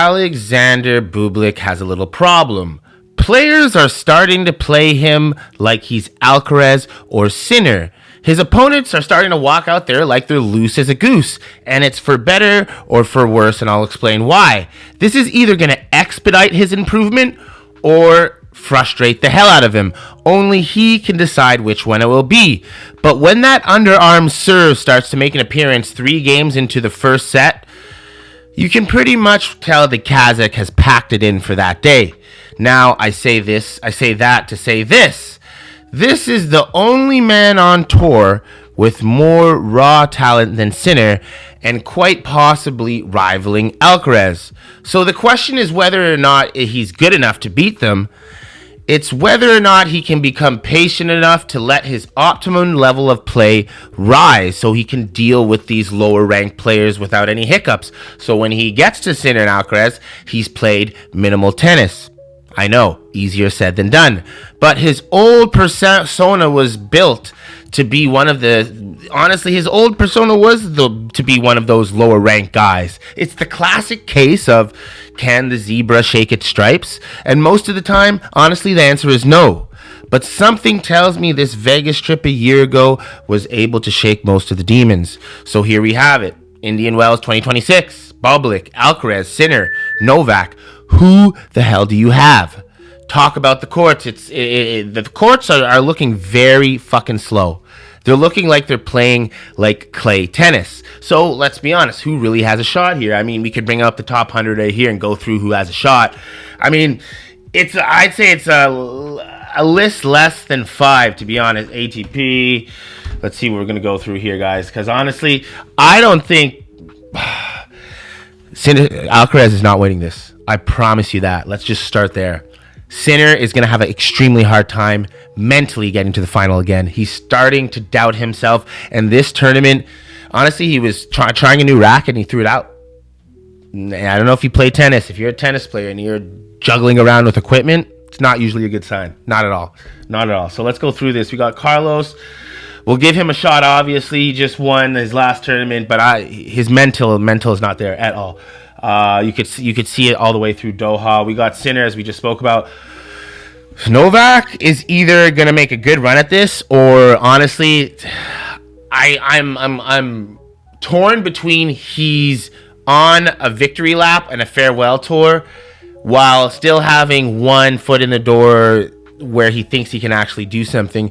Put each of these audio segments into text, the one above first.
Alexander Bublik has a little problem. Players are starting to play him like he's Alcaraz or Sinner. His opponents are starting to walk out there like they're loose as a goose, and it's for better or for worse, and I'll explain why. This is either going to expedite his improvement or frustrate the hell out of him. Only he can decide which one it will be. But when that underarm serve starts to make an appearance 3 games into the first set, you can pretty much tell the Kazakh has packed it in for that day. Now, I say that to say this. This is the only man on tour with more raw talent than Sinner, and quite possibly rivaling Alcaraz. So the question is whether or not he's good enough to beat them. It's whether or not he can become patient enough to let his optimum level of play rise so he can deal with these lower ranked players without any hiccups. So when he gets to Sinner and Alcaraz, he's played minimal tennis. I know, easier said than done. But his old persona was built to be one of the... Honestly, his old persona was to be one of those lower ranked guys. It's the classic case of, can the zebra shake its stripes? And most of the time, honestly, the answer is no. But something tells me this Vegas trip a year ago was able to shake most of the demons. So here we have it. Indian Wells 2026. Bublik, Alcaraz, Sinner, Novak. Who the hell do you have? Talk about the courts. The courts are looking very fucking slow. They're looking like they're playing like clay tennis. So let's be honest, who really has a shot here? I mean, we could bring up the top 100 right here and go through who has a shot. I mean, I'd say it's a list less than 5, to be honest. ATP. Let's see what we're going to go through here, guys. Because honestly, I don't think Alcaraz is not winning this. I promise you that. Let's just start there. Sinner is going to have an extremely hard time mentally getting to the final again. He's starting to doubt himself. And this tournament, honestly, he was trying a new racket and he threw it out. I don't know if you play tennis. If you're a tennis player and you're juggling around with equipment, it's not usually a good sign. Not at all. Not at all. So let's go through this. We got Carlos. We'll give him a shot, obviously. He just won his last tournament, but his mental is not there at all. You could see it all the way through Doha. We got Sinner, as we just spoke about. Novak is either gonna make a good run at this, or honestly, I'm torn between he's on a victory lap and a farewell tour, while still having one foot in the door where he thinks he can actually do something.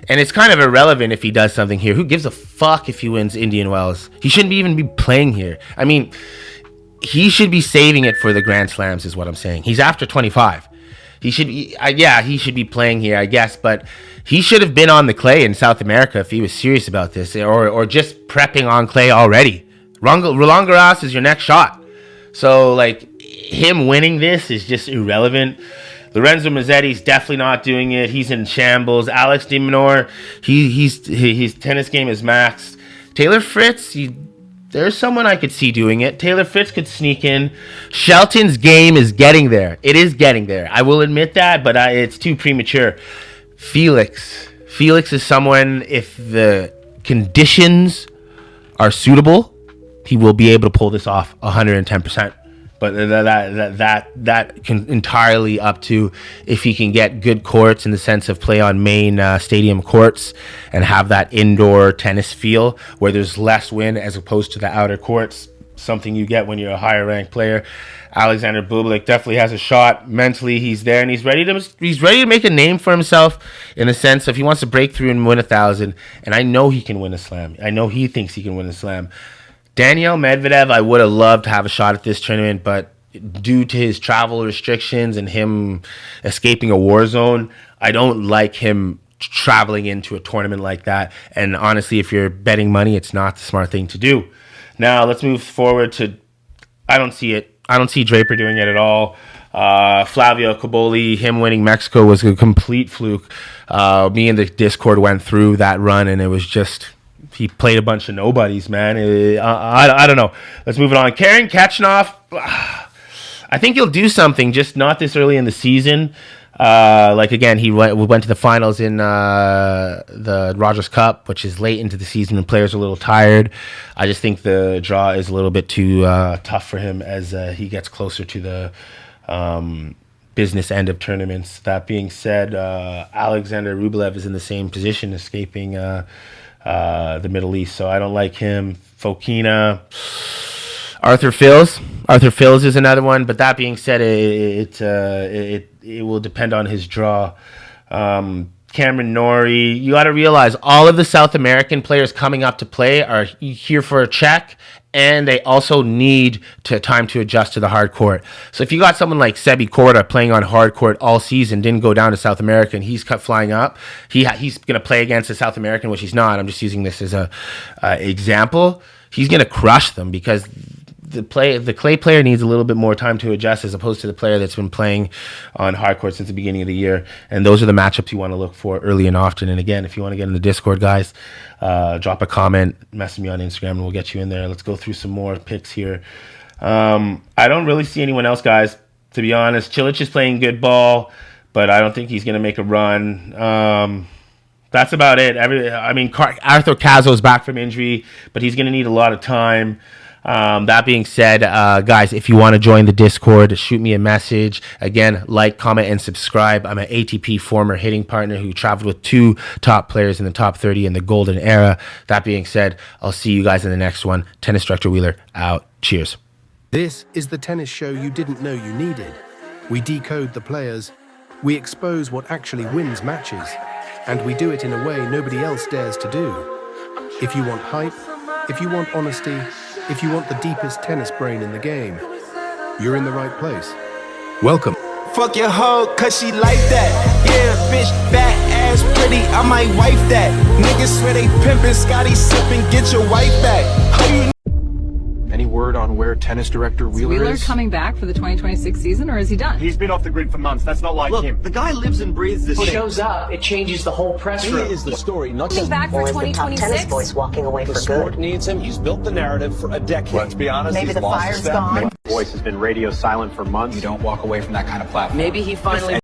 And it's kind of irrelevant if he does something here. Who gives a fuck if he wins Indian Wells? He shouldn't even be playing here. I mean, he should be saving it for the Grand Slams is what I'm saying. He's after 25. He should be playing here, I guess, but he should have been on the clay in South America if he was serious about this, or just prepping on clay already. Roland Garros is your next shot. So, like, him winning this is just irrelevant. Lorenzo Mazzetti's definitely not doing it. He's in shambles. Alex de Minaur, his tennis game is maxed. Taylor Fritz, there's someone I could see doing it. Taylor Fritz could sneak in. Shelton's game is getting there. It is getting there. I will admit that, but it's too premature. Felix is someone, if the conditions are suitable, he will be able to pull this off 110%. But that can entirely up to if he can get good courts in the sense of play on main stadium courts and have that indoor tennis feel where there's less wind as opposed to the outer courts, something you get when you're a higher ranked player. Alexander Bublik definitely has a shot. Mentally, he's there and he's ready to make a name for himself in the sense of he wants to break through and win 1,000. And I know he can win a slam. I know he thinks he can win a slam. Daniil Medvedev, I would have loved to have a shot at this tournament, but due to his travel restrictions and him escaping a war zone, I don't like him traveling into a tournament like that. And honestly, if you're betting money, it's not the smart thing to do. Now, let's move forward to... I don't see it. I don't see Draper doing it at all. Flavio Cobolli, him winning Mexico was a complete fluke. Me and the Discord went through that run, and it was just... He played a bunch of nobodies, man. I don't know. Let's move it on. Karen Kachanov, I think he'll do something, just not this early in the season. Like again, we went to the finals in the Rogers Cup, which is late into the season and players are a little tired. I just think the draw is a little bit too tough for him as he gets closer to the business end of tournaments. That being said, Alexander Rublev is in the same position, escaping the Middle East, so I don't like him. Fokina, Arthur Fils is another one, but that being said, it will depend on his draw. Cameron Norrie, you got to realize all of the South American players coming up to play are here for a check, and they also need time to adjust to the hard court. So if you got someone like Sebi Korda playing on hard court all season, didn't go down to South America, and he's flying up, he's going to play against a South American, which he's not. I'm just using this as a example. He's going to crush them because the clay player needs a little bit more time to adjust as opposed to the player that's been playing on hard court since the beginning of the year. And those are the matchups you want to look for early and often. And again, if you want to get in the Discord, guys, drop a comment, message me on Instagram, and we'll get you in there. Let's go through some more picks here. I don't really see anyone else, guys, to be honest. Cilic is playing good ball, but I don't think he's going to make a run. That's about it. Arthur Cazzo's back from injury, but he's going to need a lot of time. That being said, guys, if you want to join the Discord, shoot me a message. Again, like, comment, and subscribe. I'm an ATP former hitting partner who traveled with 2 top players in the top 30 in the golden era. That being said, I'll see you guys in the next one. Tennis Director Wheeler out. Cheers. This is the tennis show you didn't know you needed. We decode the players, we expose what actually wins matches, and we do it in a way nobody else dares to do. If you want hype, if you want honesty, if you want the deepest tennis brain in the game, you're in the right place. Welcome. Fuck your hoe, cause she like that. Yeah, bitch, fat ass pretty, I might wife that. Niggas swear they pimpin', Scotty sippin', get your wife back. How you? Any word on where tennis director Wheeler is? Coming back for the 2026 season, or is he done? He's been off the grid for months. That's not like him. The guy lives and breathes this. Shows up, it changes the whole press room. He is the story, not just back for 2026. Tennis voice walking away for the sport needs him. He's built the narrative for a decade. Let's be honest. Maybe he's the lost fire's his step. gone. Voice has been radio silent for months. You don't walk away from that kind of platform. Maybe he finally